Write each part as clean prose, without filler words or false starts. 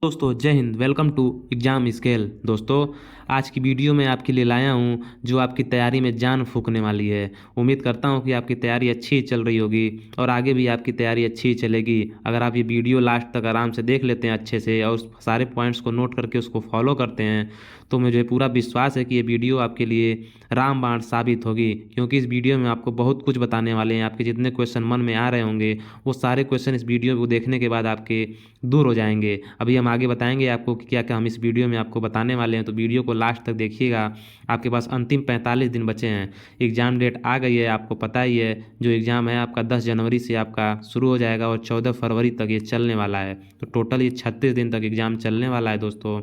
दोस्तों जय हिंद। Welcome to exam scale. दोस्तों आज की वीडियो में आपके लिए लाया हूं जो आपकी तैयारी में जान फूंकने वाली है। उम्मीद करता हूं कि आपकी तैयारी अच्छी चल रही होगी और आगे भी आपकी तैयारी अच्छी चलेगी अगर आप ये वीडियो लास्ट तक आराम से देख लेते हैं अच्छे से और उस सारे पॉइंट्स को नोट करके उसको फॉलो करते हैं तो मुझे पूरा विश्वास है कि ये वीडियो आपके लिए रामबाण साबित होगी, क्योंकि इस वीडियो में आपको बहुत कुछ बताने वाले हैं। आपके जितने क्वेश्चन मन में आ रहे होंगे वो सारे क्वेश्चन इस वीडियो को देखने के बाद आपके दूर हो जाएंगे। अभी हम आगे बताएंगे आपको कि क्या क्या हम इस वीडियो में आपको बताने वाले हैं, तो वीडियो को लास्ट तक देखिएगा। आपके पास अंतिम 45 दिन बचे हैं। एग्ज़ाम डेट आ गई है, आपको पता ही है। जो एग्ज़ाम है आपका 10 जनवरी से आपका शुरू हो जाएगा और 14 फरवरी तक ये चलने वाला है। तो टोटल ये 36 दिन तक एग्ज़ाम चलने वाला है दोस्तों।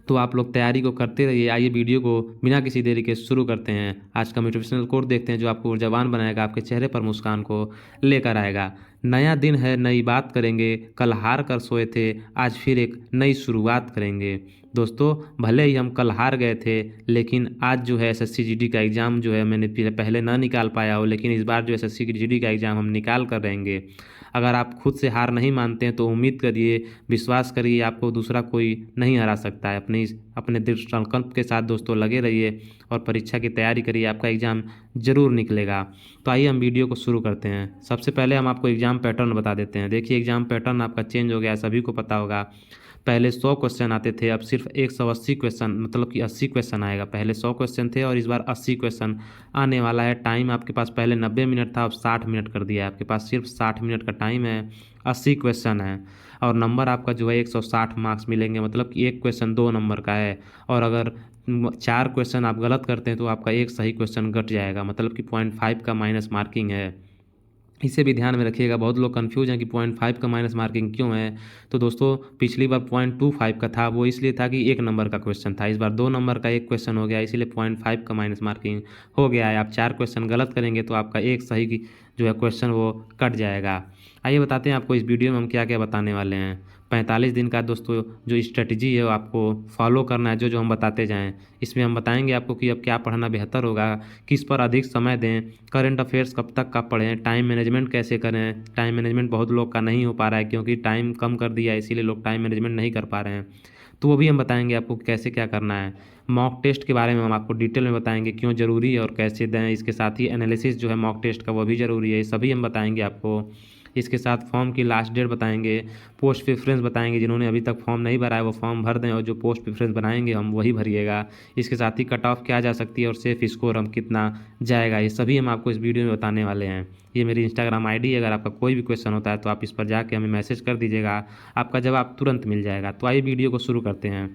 तो आप लोग तैयारी को करते रहिए। आइए वीडियो को बिना किसी देरी के शुरू करते हैं। आज का मोटिवेशनल कोट देखते हैं जो आपको ऊर्जावान बनाएगा, आपके चेहरे पर मुस्कान को लेकर आएगा। नया दिन है, नई बात करेंगे, कल हार कर सोए थे, आज फिर एक नई शुरुआत करेंगे। दोस्तों भले ही हम कल हार गए थे, लेकिन आज जो है एसएससी जीडी का एग्ज़ाम जो है मैंने पहले ना निकाल पाया हो, लेकिन इस बार जो एसएससी की जीडी का एग्ज़ाम हम निकाल कर रहेंगे। अगर आप खुद से हार नहीं मानते हैं तो उम्मीद करिए, विश्वास करिए, आपको दूसरा कोई नहीं हरा सकता है। अपने दृढ़ संकल्प के साथ दोस्तों लगे रहिए और परीक्षा की तैयारी करिए, आपका एग्ज़ाम ज़रूर निकलेगा। तो आइए हम वीडियो को शुरू करते हैं। सबसे पहले हम आपको एग्ज़ाम पैटर्न बता देते हैं। देखिए एग्ज़ाम पैटर्न आपका चेंज हो गया है, सभी को पता होगा। पहले 100 क्वेश्चन आते थे, अब सिर्फ 180 क्वेश्चन, मतलब कि 80 क्वेश्चन आएगा। पहले 100 क्वेश्चन थे और इस बार 80 क्वेश्चन आने वाला है। टाइम आपके पास पहले 90 मिनट था, अब 60 मिनट कर दिया है। आपके पास सिर्फ 60 मिनट का टाइम है, 80 क्वेश्चन है और नंबर आपका जो है 160 मार्क्स मिलेंगे, मतलब कि एक क्वेश्चन 2 नंबर का है। और अगर 4 क्वेश्चन आप गलत करते हैं तो आपका एक सही क्वेश्चन घट जाएगा, मतलब कि 0.5 का माइनस मार्किंग है। इसे भी ध्यान में रखिएगा। बहुत लोग कंफ्यूज हैं कि 0.5 का माइनस मार्किंग क्यों है। तो दोस्तों पिछली बार 0.25 का था, वो इसलिए था कि एक नंबर का क्वेश्चन था। इस बार 2 नंबर का एक क्वेश्चन हो गया, इसीलिए 0.5 का माइनस मार्किंग हो गया है। आप 4 क्वेश्चन गलत करेंगे तो आपका एक सही की जो है क्वेश्चन वो कट जाएगा। आइए बताते हैं आपको इस वीडियो में हम क्या क्या बताने वाले हैं। 45 दिन का दोस्तों जो स्ट्रेटजी है वो आपको फॉलो करना है, जो जो हम बताते जाएं। इसमें हम बताएंगे आपको कि अब क्या पढ़ना बेहतर होगा, किस पर अधिक समय दें, करंट अफेयर्स कब तक का पढ़ें, टाइम मैनेजमेंट कैसे करें। टाइम मैनेजमेंट बहुत लोग का नहीं हो पा रहा है क्योंकि टाइम कम कर दिया है, इसीलिए लोग टाइम मैनेजमेंट नहीं कर पा रहे हैं। तो वो भी हम बताएंगे आपको कैसे क्या करना है। मॉक टेस्ट के बारे में हम आपको डिटेल में बताएंगे क्यों ज़रूरी है और कैसे दें। इसके साथ ही एनालिसिस जो है मॉक टेस्ट का वो भी ज़रूरी है, ये सभी हम बताएंगे आपको। इसके साथ फॉर्म की लास्ट डेट बताएंगे, पोस्ट प्रेफरेंस बताएंगे। जिन्होंने अभी तक फॉर्म नहीं भरा है वो फॉर्म भर दें और जो पोस्ट प्रेफरेंस बनाएंगे हम वही भरिएगा। इसके साथ ही कट ऑफ क्या जा सकती है और सेफ स्कोर हम कितना जाएगा, ये सभी हम आपको इस वीडियो में बताने वाले हैं। ये मेरी इंस्टाग्राम आईडी है, अगर आपका कोई भी क्वेश्चन होता है तो आप इस पर जाके हमें मैसेज कर दीजिएगा, आपका जवाब तुरंत मिल जाएगा। तो आइए वीडियो को शुरू करते हैं।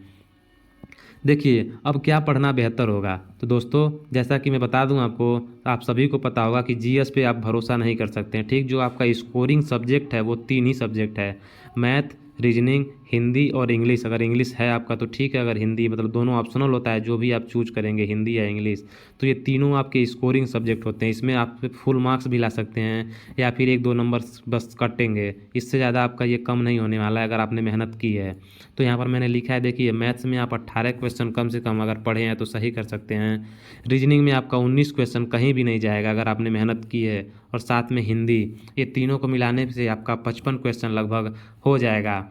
देखिए अब क्या पढ़ना बेहतर होगा। तो दोस्तों जैसा कि मैं बता दूं आपको, आप सभी को पता होगा कि जीएस पे आप भरोसा नहीं कर सकते हैं। ठीक, जो आपका स्कोरिंग सब्जेक्ट है वो 3 ही सब्जेक्ट है, मैथ, रीजनिंग, हिंदी और इंग्लिश। अगर इंग्लिश है आपका तो ठीक है, अगर हिंदी, मतलब दोनों ऑप्शनल होता है, जो भी आप चूज करेंगे हिंदी या इंग्लिश, तो ये तीनों आपके स्कोरिंग सब्जेक्ट होते हैं। इसमें आप फुल मार्क्स भी ला सकते हैं या फिर 1-2 नंबर बस कटेंगे, इससे ज़्यादा आपका ये कम नहीं होने वाला है अगर आपने मेहनत की है। तो यहाँ पर मैंने लिखा है, देखिए मैथ्स में आप 18 क्वेश्चन कम से कम अगर पढ़े हैं तो सही कर सकते हैं। रीजनिंग में आपका 19 क्वेश्चन कहीं भी नहीं जाएगा अगर आपने मेहनत की है। और साथ में हिंदी, ये तीनों को मिलाने से आपका 55 क्वेश्चन लगभग हो जाएगा।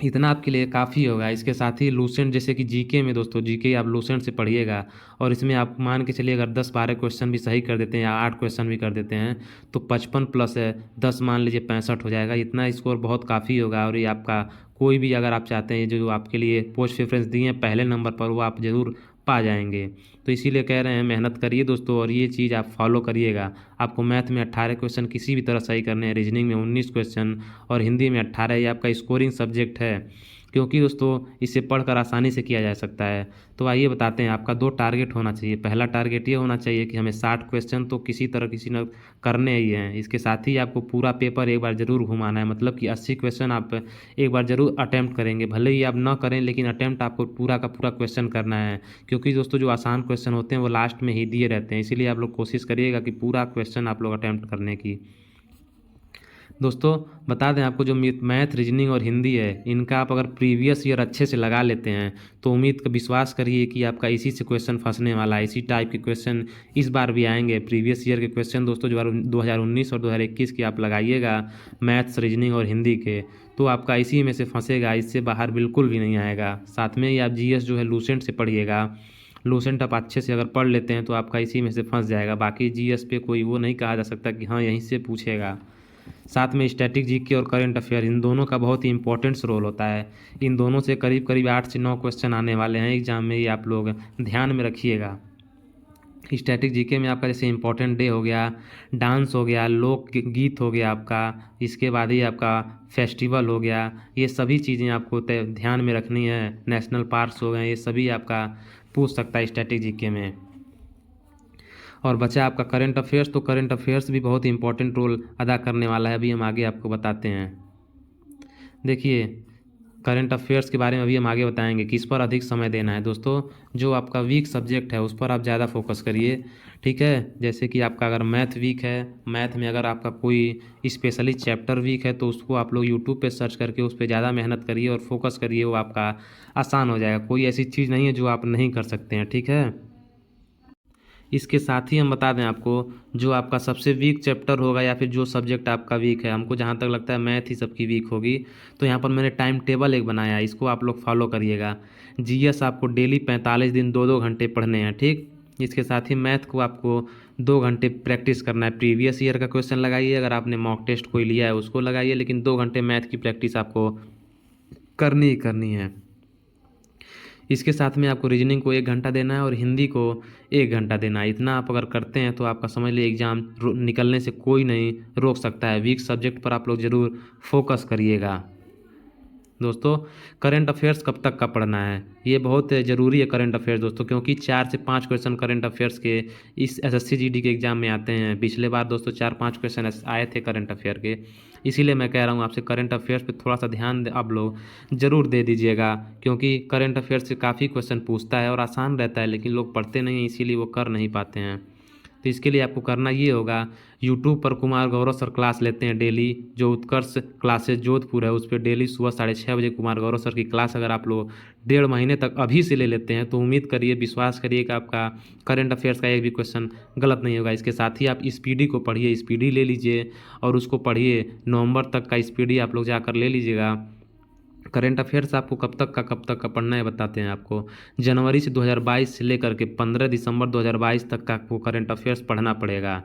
इतना आपके लिए काफ़ी होगा। इसके साथ ही लूसेंट, जैसे कि जीके में दोस्तों, जीके आप लूसेंट से पढ़िएगा और इसमें आप मान के चलिए अगर 10-12 क्वेश्चन भी सही कर देते हैं या 8 क्वेश्चन भी कर देते हैं तो 55 प्लस है 10 मान लीजिए 65 हो जाएगा। इतना स्कोर बहुत काफ़ी होगा और ये आपका कोई भी, अगर आप चाहते हैं जो आपके लिए पोस्ट प्रेफरेंस दिए हैं पहले नंबर पर, वो आप ज़रूर पा जाएंगे। तो इसीलिए कह रहे हैं मेहनत करिए दोस्तों और ये चीज़ आप फॉलो करिएगा। आपको मैथ में 18 क्वेश्चन किसी भी तरह सही करने हैं, रीजनिंग में 19 क्वेश्चन और हिंदी में 18, ये आपका स्कोरिंग सब्जेक्ट है, क्योंकि दोस्तों इसे पढ़कर आसानी से किया जा सकता है। तो आइए बताते हैं, आपका 2 टारगेट होना चाहिए। पहला टारगेट ये होना चाहिए कि हमें 60 क्वेश्चन तो किसी तरह किसी न करने ही हैं। इसके साथ ही आपको पूरा पेपर एक बार ज़रूर घुमाना है, मतलब कि 80 क्वेश्चन आप एक बार ज़रूर अटैम्प्ट करेंगे। भले ही आप ना करें लेकिन अटैम्प्ट आपको पूरा का पूरा क्वेश्चन करना है, क्योंकि दोस्तों जो आसान क्वेश्चन होते हैं वो लास्ट में ही दिए रहते हैं। इसीलिए आप लोग कोशिश करिएगा कि पूरा क्वेश्चन आप लोग अटैम्प्ट करने की। दोस्तों बता दें आपको, जो मैथ, रीजनिंग और हिंदी है, इनका आप अगर प्रीवियस ईयर अच्छे से लगा लेते हैं तो उम्मीद का विश्वास करिए कि आपका इसी से क्वेश्चन फंसने वाला है। इसी टाइप के क्वेश्चन इस बार भी आएंगे। प्रीवियस ईयर के क्वेश्चन दोस्तों जो 2019 और 2021 की आप लगाइएगा मैथ्स, रीजनिंग और हिंदी के, तो आपका इसी में से फंसेगा, इससे बाहर बिल्कुल भी नहीं आएगा। साथ में ही आप जीएस जो है लूसेंट से पढ़िएगा। लूसेंट आप अच्छे से अगर पढ़ लेते हैं तो आपका इसी में से फंस जाएगा। बाकी जीएस पे कोई वो नहीं कहा जा सकता कि हाँ यहीं से पूछेगा। साथ में स्टैटिक जीके और करंट अफेयर, इन दोनों का बहुत ही इंपॉर्टेंस रोल होता है। इन दोनों से करीब करीब 8 से 9 क्वेश्चन आने वाले हैं एग्जाम में, ये आप लोग ध्यान में रखिएगा। स्टैटिक जीके में आपका जैसे इम्पोर्टेंट डे हो गया, डांस हो गया, लोक गीत हो गया आपका, इसके बाद ही आपका फेस्टिवल हो गया, ये सभी चीज़ें आपको ध्यान में रखनी है। नेशनल पार्क्स हो गए, ये सभी आपका पूछ सकता है स्टैटिक जीके में। और बचा आपका करंट अफेयर्स, तो करंट अफेयर्स भी बहुत इंपॉर्टेंट रोल अदा करने वाला है, अभी हम आगे आपको बताते हैं। देखिए करंट अफेयर्स के बारे में अभी हम आगे बताएंगे, किस पर अधिक समय देना है। दोस्तों जो आपका वीक सब्जेक्ट है उस पर आप ज़्यादा फोकस करिए, ठीक है। जैसे कि आपका अगर मैथ वीक है, मैथ में अगर आपका कोई स्पेशली चैप्टर वीक है तो उसको आप लोग यूट्यूब पे सर्च करके उस पर ज़्यादा मेहनत करिए और फोकस करिए, वो आपका आसान हो जाएगा। कोई ऐसी चीज़ नहीं है जो आप नहीं कर सकते हैं, ठीक है। इसके साथ ही हम बता दें आपको, जो आपका सबसे वीक चैप्टर होगा या फिर जो सब्जेक्ट आपका वीक है, हमको जहाँ तक लगता है मैथ ही सबकी वीक होगी, तो यहाँ पर मैंने टाइम टेबल एक बनाया है, इसको आप लोग फॉलो करिएगा। जीएस आपको डेली 45 दिन 2-2 घंटे पढ़ने हैं, ठीक। इसके साथ ही मैथ को आपको 2 घंटे प्रैक्टिस करना है। प्रीवियस ईयर का क्वेश्चन लगाइए, अगर आपने मॉक टेस्ट कोई लिया है उसको लगाइए, लेकिन 2 घंटे मैथ की प्रैक्टिस आपको करनी ही करनी है। इसके साथ में आपको रीजनिंग को 1 घंटा देना है और हिंदी को 1 घंटा देना है। इतना आप अगर करते हैं तो आपका समझ लीजिए एग्ज़ाम निकलने से कोई नहीं रोक सकता है। वीक सब्जेक्ट पर आप लोग ज़रूर फोकस करिएगा। दोस्तों करंट अफेयर्स कब तक का पढ़ना है, ये बहुत ज़रूरी है करंट अफेयर्स दोस्तों, क्योंकि 4 से 5 क्वेश्चन करंट अफेयर्स के इस एसएससी जीडी के एग्ज़ाम में आते हैं। पिछले बार दोस्तों 4-5 क्वेश्चन आए थे करंट अफेयर के, इसीलिए मैं कह रहा हूँ आपसे करंट अफेयर्स पे थोड़ा सा ध्यान आप लोग ज़रूर दे दीजिएगा, क्योंकि करंट अफेयर्स से काफ़ी क्वेश्चन पूछता है और आसान रहता है, लेकिन लोग पढ़ते नहीं हैं, इसीलिए वो कर नहीं पाते हैं। तो इसके लिए आपको करना ये होगा, यूट्यूब पर कुमार गौरव सर क्लास लेते हैं डेली, जो उत्कर्ष क्लासेस जोधपुर है उस पर डेली सुबह 6:30 बजे कुमार गौरव सर की क्लास अगर आप लोग 1.5 महीने तक अभी से ले लेते हैं तो उम्मीद करिए, विश्वास करिए कि आपका करंट अफेयर्स का एक भी क्वेश्चन गलत नहीं होगा। इसके साथ ही आप स्पीडी को पढ़िए, स्पीडी ले लीजिए और उसको पढ़िए, नवंबर तक का स्पीडी आप लोग जाकर ले लीजिएगा। करंट अफेयर्स आपको कब तक का पढ़ना है बताते हैं आपको। जनवरी से 2022 से लेकर के 15 दिसंबर 2022 तक का आपको करंट अफेयर्स पढ़ना पड़ेगा।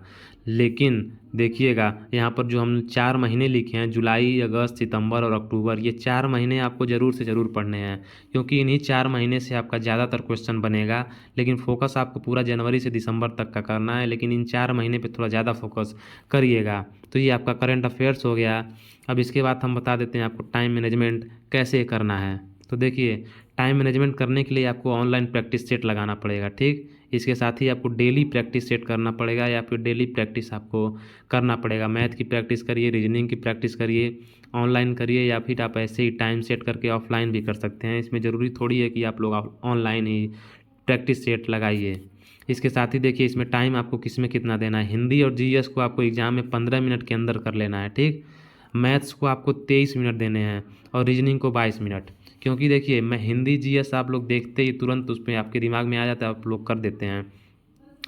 लेकिन देखिएगा यहाँ पर जो हम 4 महीने लिखे हैं, जुलाई, अगस्त, सितंबर और अक्टूबर, ये 4 महीने आपको ज़रूर से ज़रूर पढ़ने हैं, क्योंकि इन्हीं 4 महीने से आपका ज़्यादातर क्वेश्चन बनेगा। लेकिन फोकस आपको पूरा जनवरी से दिसंबर तक का करना है, लेकिन इन 4 महीने पर थोड़ा ज़्यादा फोकस करिएगा। तो ये आपका करंट अफेयर्स हो गया। अब इसके बाद हम बता देते हैं आपको टाइम मैनेजमेंट कैसे करना है। तो देखिए टाइम मैनेजमेंट करने के लिए आपको ऑनलाइन प्रैक्टिस सेट लगाना पड़ेगा, ठीक। इसके साथ ही आपको डेली प्रैक्टिस सेट करना पड़ेगा, या फिर डेली प्रैक्टिस आपको करना पड़ेगा। मैथ की प्रैक्टिस करिए, रीजनिंग की प्रैक्टिस करिए, ऑनलाइन करिए, या फिर आप ऐसे ही टाइम सेट करके ऑफलाइन भी कर सकते हैं। इसमें ज़रूरी थोड़ी है कि आप लोग ऑनलाइन ही प्रैक्टिस सेट लगाइए। इसके साथ ही देखिए इसमें टाइम आपको किस में कितना देना है। हिंदी और जीएस को आपको एग्ज़ाम में 15 मिनट के अंदर कर लेना है, ठीक। मैथ्स को आपको 23 मिनट देने हैं और रीजनिंग को 22 मिनट। क्योंकि देखिए मैं हिंदी जीएस आप लोग देखते ही तुरंत उस पर आपके दिमाग में आ जाता है, आप लोग कर देते हैं।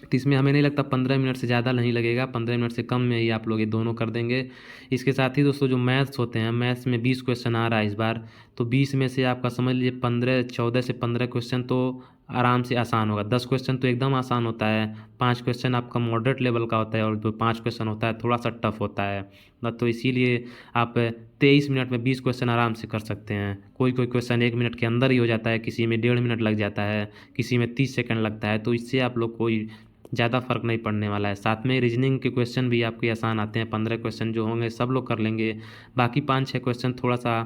तो इसमें हमें नहीं लगता 15 मिनट से ज़्यादा नहीं लगेगा, 15 मिनट से कम में ही आप लोग ये दोनों कर देंगे। इसके साथ ही दोस्तों जो मैथ्स होते हैं, मैथ्स में 20 क्वेश्चन आ रहा है इस बार, तो 20 में से आपका समझ लीजिए 14 से 15 क्वेश्चन तो आराम से आसान होगा। 10 क्वेश्चन तो एकदम आसान होता है, 5 क्वेश्चन आपका मॉडरेट लेवल का होता है और जो 5 क्वेश्चन होता है थोड़ा सा टफ होता है ना। तो इसीलिए आप 23 मिनट में 20 क्वेश्चन आराम से कर सकते हैं। कोई कोई क्वेश्चन 1 मिनट के अंदर ही हो जाता है, किसी में 1.5 मिनट लग जाता है, किसी में 30 सेकंड लगता है। तो इससे आप लोग कोई ज़्यादा फ़र्क नहीं पड़ने वाला है। साथ में रीजनिंग के क्वेश्चन भी आपके आसान आते हैं, 15 क्वेश्चन जो होंगे सब लोग कर लेंगे। बाकी 5-6 क्वेश्चन थोड़ा सा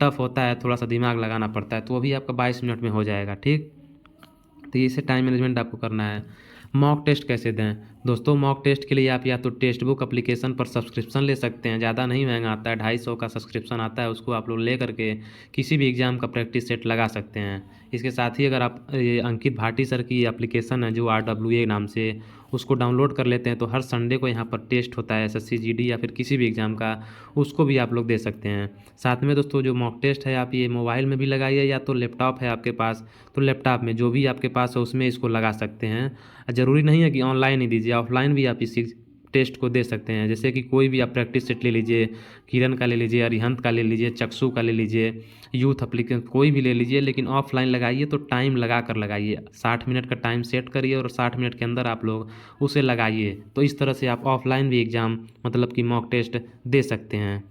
टफ होता है, थोड़ा सा दिमाग लगाना पड़ता है, तो वो भी आपका 22 मिनट में हो जाएगा, ठीक। तो इसे टाइम मैनेजमेंट आपको करना है। मॉक टेस्ट कैसे दें दोस्तों, मॉक टेस्ट के लिए आप या तो टेक्स्ट बुक एप्लीकेशन पर सब्सक्रिप्शन ले सकते हैं, ज़्यादा नहीं महंगा आता है, 250 का सब्सक्रिप्शन आता है, उसको आप लोग ले करके किसी भी एग्ज़ाम का प्रैक्टिस सेट लगा सकते हैं। इसके साथ ही अगर आप ये अंकित भाटी सर की एप्लीकेशन है जो RWA नाम से, उसको डाउनलोड कर लेते हैं तो हर संडे को यहाँ पर टेस्ट होता है एसएससी जीडी या फिर किसी भी एग्ज़ाम का, उसको भी आप लोग दे सकते हैं। साथ में दोस्तों जो मॉक टेस्ट है आप ये मोबाइल में भी लगाइए, या तो लैपटॉप है आपके पास तो लैपटॉप में जो भी आपके पास है उसमें इसको लगा सकते हैं। ज़रूरी नहीं है कि ऑनलाइन ही दीजिए, ऑफलाइन भी आप इस टेस्ट को दे सकते हैं। जैसे कि कोई भी आप प्रैक्टिस सेट ले लीजिए, किरण का ले लीजिए, अरिहंत का ले लीजिए, चक्षु का ले लीजिए, यूथ एप्लीकेशन कोई भी ले लीजिए, लेकिन ऑफलाइन लगाइए तो टाइम लगा कर लगाइए। 60 मिनट का टाइम सेट करिए और 60 मिनट के अंदर आप लोग उसे लगाइए। तो इस तरह से आप ऑफलाइन भी एग्ज़ाम मतलब कि मॉक टेस्ट दे सकते हैं।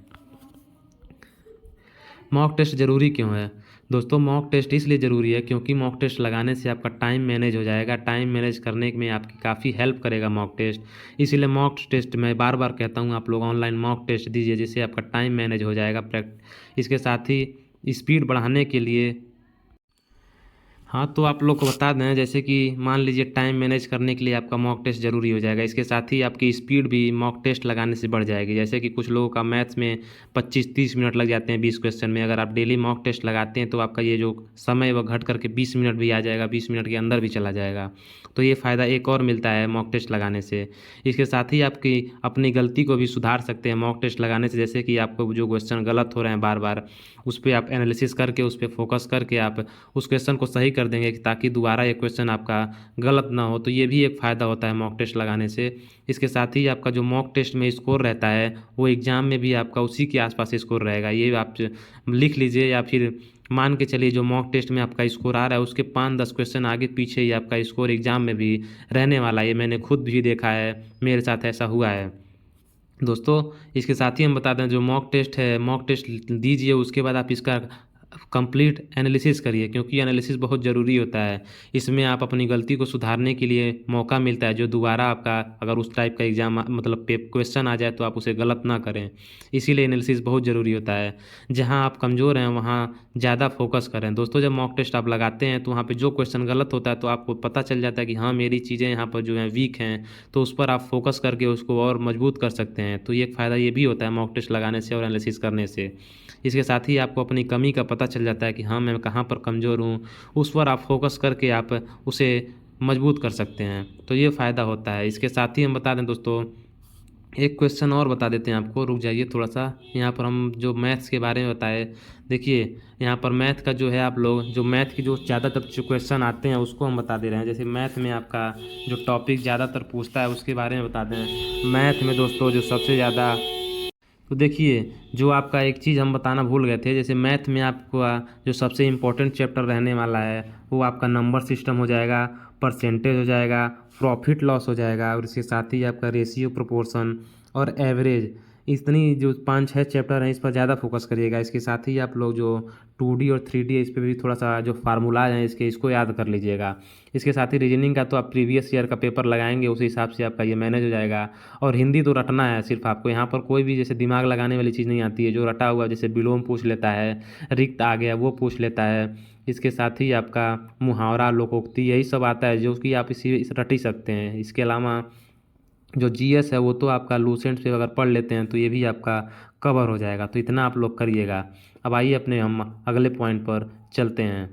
मॉक टेस्ट ज़रूरी क्यों है दोस्तों? मॉक टेस्ट इसलिए ज़रूरी है क्योंकि मॉक टेस्ट लगाने से आपका टाइम मैनेज हो जाएगा। टाइम मैनेज करने में आपकी काफ़ी हेल्प करेगा मॉक टेस्ट। इसीलिए मॉक टेस्ट मैं बार बार कहता हूँ आप लोग ऑनलाइन मॉक टेस्ट दीजिए, जिससे आपका टाइम मैनेज हो जाएगा। इसके साथ ही स्पीड बढ़ाने के लिए हाँ, तो आप लोग को बता दें, जैसे कि मान लीजिए टाइम मैनेज करने के लिए आपका मॉक टेस्ट ज़रूरी हो जाएगा। इसके साथ ही आपकी स्पीड भी मॉक टेस्ट लगाने से बढ़ जाएगी। जैसे कि कुछ लोगों का मैथ्स में 25-30 मिनट लग जाते हैं 20 क्वेश्चन में। अगर आप डेली मॉक टेस्ट लगाते हैं तो आपका ये जो समय वह घट करके 20 मिनट भी आ जाएगा, 20 मिनट के अंदर भी चला जाएगा। तो ये फ़ायदा एक और मिलता है मॉक टेस्ट लगाने से। इसके साथ ही आपकी अपनी गलती को भी सुधार सकते हैं मॉक टेस्ट लगाने से। जैसे कि आपको जो क्वेश्चन गलत हो रहे हैं बार बार, उस पर आप एनालिसिस करके उस पर फोकस करके आप उस क्वेश्चन को सही कर देंगे, ताकि दोबारा ये क्वेश्चन आपका गलत ना हो। तो ये भी एक फ़ायदा होता है मॉक टेस्ट लगाने से। इसके साथ ही आपका जो मॉक टेस्ट में स्कोर रहता है वो एग्ज़ाम में भी आपका उसी के आसपास स्कोर रहेगा। ये आप लिख लीजिए, या फिर मान के चलिए जो मॉक टेस्ट में आपका स्कोर आ रहा है उसके 5-10 क्वेश्चन आगे पीछे ही आपका स्कोर एग्ज़ाम में भी रहने वाला है। ये मैंने खुद भी देखा है, मेरे साथ ऐसा हुआ है दोस्तों। इसके साथ ही हम बता दें, जो मॉक टेस्ट है, मॉक टेस्ट दीजिए, उसके बाद आप इसका कंप्लीट एनालिसिस करिए, क्योंकि एनालिसिस बहुत ज़रूरी होता है। इसमें आप अपनी गलती को सुधारने के लिए मौका मिलता है, जो दोबारा आपका अगर उस टाइप का एग्ज़ाम मतलब क्वेश्चन आ जाए तो आप उसे गलत ना करें। इसीलिए एनालिसिस बहुत ज़रूरी होता है। जहाँ आप कमज़ोर हैं वहाँ ज़्यादा फोकस करें दोस्तों। जब मॉक टेस्ट आप लगाते हैं तो वहाँ पे जो क्वेश्चन गलत होता है तो आपको पता चल जाता है कि हाँ, मेरी चीज़ें यहाँ पर जो हैं वीक हैं, तो उस पर आप फोकस करके उसको और मजबूत कर सकते हैं। तो ये एक फ़ायदा ये भी होता है मॉक टेस्ट लगाने से और एनालिसिस करने से। इसके साथ ही आपको अपनी कमी का पता चल जाता है कि हाँ, मैं कहाँ पर कमज़ोर हूँ, उस पर आप फोकस करके आप उसे मजबूत कर सकते हैं। तो ये फ़ायदा होता है। इसके साथ ही हम बता दें दोस्तों, एक क्वेश्चन और बता देते हैं आपको, रुक जाइए थोड़ा सा। यहाँ पर हम जो मैथ्स के बारे में बताए, देखिए यहाँ पर मैथ का जो है, आप लोग जो मैथ की जो ज़्यादातर जो क्वेश्चन आते हैं उसको हम बता दे रहे हैं। जैसे मैथ में आपका जो टॉपिक ज़्यादातर पूछता है उसके बारे में बता दें। मैथ में दोस्तों जो सबसे ज़्यादा, तो देखिए जो आपका एक चीज़ हम बताना भूल गए थे, जैसे मैथ में आपका जो सबसे इम्पोर्टेंट चैप्टर रहने वाला है वो आपका नंबर सिस्टम हो जाएगा, परसेंटेज हो जाएगा, प्रॉफिट लॉस हो जाएगा, और इसके साथ ही आपका रेशियो, प्रोपोर्शन और एवरेज। इतनी जो 5-6 चैप्टर हैं इस पर ज़्यादा फोकस करिएगा। इसके साथ ही आप लोग जो 2D और 3D है इस पर भी थोड़ा सा जो फार्मूलाज हैं इसको याद कर लीजिएगा। इसके साथ ही रीजनिंग का तो आप प्रीवियस ईयर का पेपर लगाएंगे, उस हिसाब से आपका ये मैनेज हो जाएगा। और हिंदी तो रटना है सिर्फ आपको, यहाँ पर कोई भी जैसे दिमाग लगाने वाली चीज़ नहीं आती है। जो रटा हुआ, जैसे विलोम पूछ लेता है, रिक्त आ गया वो पूछ लेता है। इसके साथ ही आपका मुहावरा, लोकोक्ति, यही सब आता है जो कि आप इस रट ही सकते हैं। इसके अलावा जो जीएस है वो तो आपका लूसेंट से अगर पढ़ लेते हैं तो ये भी आपका कवर हो जाएगा। तो इतना आप लोग करिएगा। अब आइए अपने हम अगले पॉइंट पर चलते हैं।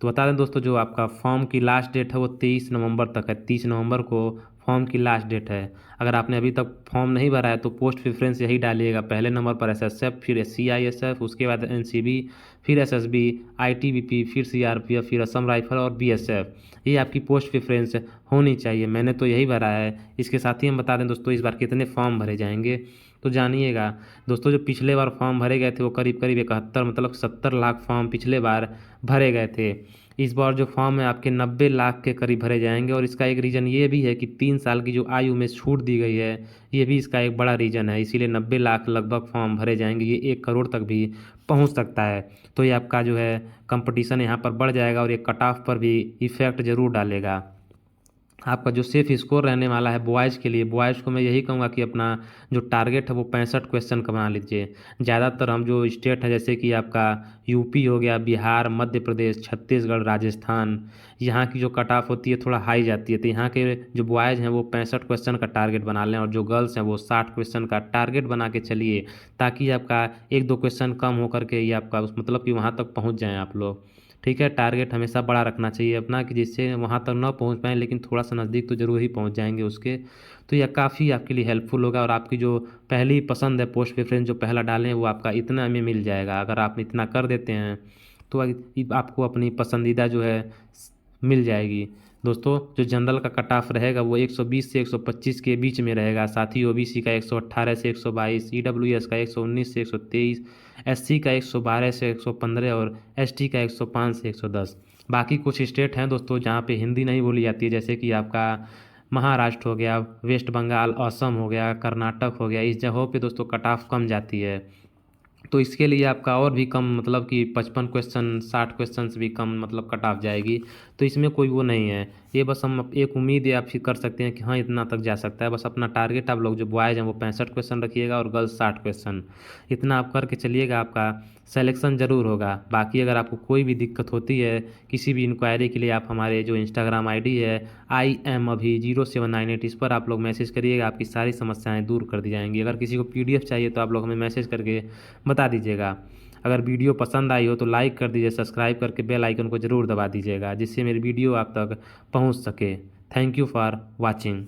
तो बता दें दोस्तों, जो आपका फॉर्म की लास्ट डेट है वो 23 नवंबर तक है। 30 नवंबर को फॉर्म की लास्ट डेट है। अगर आपने अभी तक फॉर्म नहीं भरा है तो पोस्ट प्रेफरेंस यही डालिएगा। पहले नंबर पर एसएसएफ, फिर सीआईएसएफ, उसके बाद एनसीबी, फिर एसएसबी, आईटीबीपी, फिर सीआरपीएफ, फिर असम राइफल और बीएसएफ। ये आपकी पोस्ट प्रेफरेंस होनी चाहिए। मैंने तो यही भरा है। इसके साथ ही हम बता दें दोस्तों, इस बार कितने फॉर्म भरे जाएंगे तो जानिएगा दोस्तों। जो पिछले बार फॉर्म भरे गए थे वो करीब करीब 71 मतलब 70 लाख फॉर्म पिछले बार भरे गए थे। इस बार जो फॉर्म है आपके 90 लाख के करीब भरे जाएंगे। और इसका एक रीज़न ये भी है कि 3 साल की जो आयु में छूट दी गई है, ये भी इसका एक बड़ा रीज़न है। इसीलिए 90 लाख लगभग फॉर्म भरे जाएंगे। ये 1 करोड़ तक भी पहुंच सकता है। तो ये आपका जो है कंपटीशन यहाँ पर बढ़ जाएगा और ये कट ऑफ पर भी इफ़ेक्ट ज़रूर डालेगा। आपका जो सेफ स्कोर रहने वाला है बॉयज़ के लिए, बॉयज़ को मैं यही कहूँगा कि अपना जो टारगेट है वो 65 क्वेश्चन का बना लीजिए। ज़्यादातर हम जो स्टेट हैं जैसे कि आपका यूपी हो गया, बिहार, मध्य प्रदेश, छत्तीसगढ़, राजस्थान, यहाँ की जो कट ऑफ होती है थोड़ा हाई जाती है। तो यहाँ के जो बॉयज़ हैं वो 65 क्वेश्चन का टारगेट बना लें, और जो गर्ल्स हैं वो 60 क्वेश्चन का टारगेट बना के चलिए, ताकि आपका 1-2 क्वेश्चन कम होकर के ये आपका उस मतलब कि वहाँ तक पहुँच जाएँ आप लोग। ठीक है, टारगेट हमेशा बड़ा रखना चाहिए अपना, कि जिससे वहाँ तक ना पहुँच पाएँ लेकिन थोड़ा सा नज़दीक तो ज़रूर ही पहुँच जाएंगे उसके। तो यह काफ़ी आपके लिए हेल्पफुल होगा। और आपकी जो पहली पसंद है, पोस्ट प्रेफरेंस जो पहला डालें, वो आपका इतना में मिल जाएगा। अगर आप इतना कर देते हैं तो आपको अपनी पसंदीदा जो है मिल जाएगी दोस्तों जो जनरल का कट ऑफ रहेगा वो 120 से 125 के बीच में रहेगा। साथ ही ओबीसी का 118 से 122, ईडब्ल्यूएस का 119 से 123, एससी का 112 से 115 और एसटी का 105 से 110। बाकी कुछ स्टेट हैं दोस्तों जहाँ पे हिंदी नहीं बोली जाती है, जैसे कि आपका महाराष्ट्र हो गया, वेस्ट बंगाल, असम हो गया, कर्नाटक हो गया। इस जगहों पे दोस्तों कट ऑफ कम जाती है, तो इसके लिए आपका और भी कम मतलब कि 55 क्वेश्चन 60 क्वेश्चन भी कम मतलब कट ऑफ जाएगी। तो इसमें कोई वो नहीं है, ये बस हम एक उम्मीद है आप फिर कर सकते हैं कि हाँ इतना तक जा सकता है। बस अपना टारगेट आप लोग जो बॉयज़ हैं वो 65 क्वेश्चन रखिएगा और गर्ल्स 60 क्वेश्चन, इतना आप करके चलिएगा, आपका सिलेक्शन ज़रूर होगा। बाकी अगर आपको कोई भी दिक्कत होती है किसी भी इंक्वायरी के लिए, आप हमारे जो इंस्टाग्राम आईडी है IM-ABHI0798 इस पर आप लोग मैसेज करिएगा, आपकी सारी समस्याएं दूर कर दी जाएंगी। अगर किसी को PDF चाहिए तो आप लोग हमें मैसेज करके बता दीजिएगा। अगर वीडियो पसंद आई हो तो लाइक कर दीजिए, सब्सक्राइब करके बेल आइकन को ज़रूर दबा दीजिएगा, जिससे मेरी वीडियो आप तक पहुंच सके। Thank you for watching.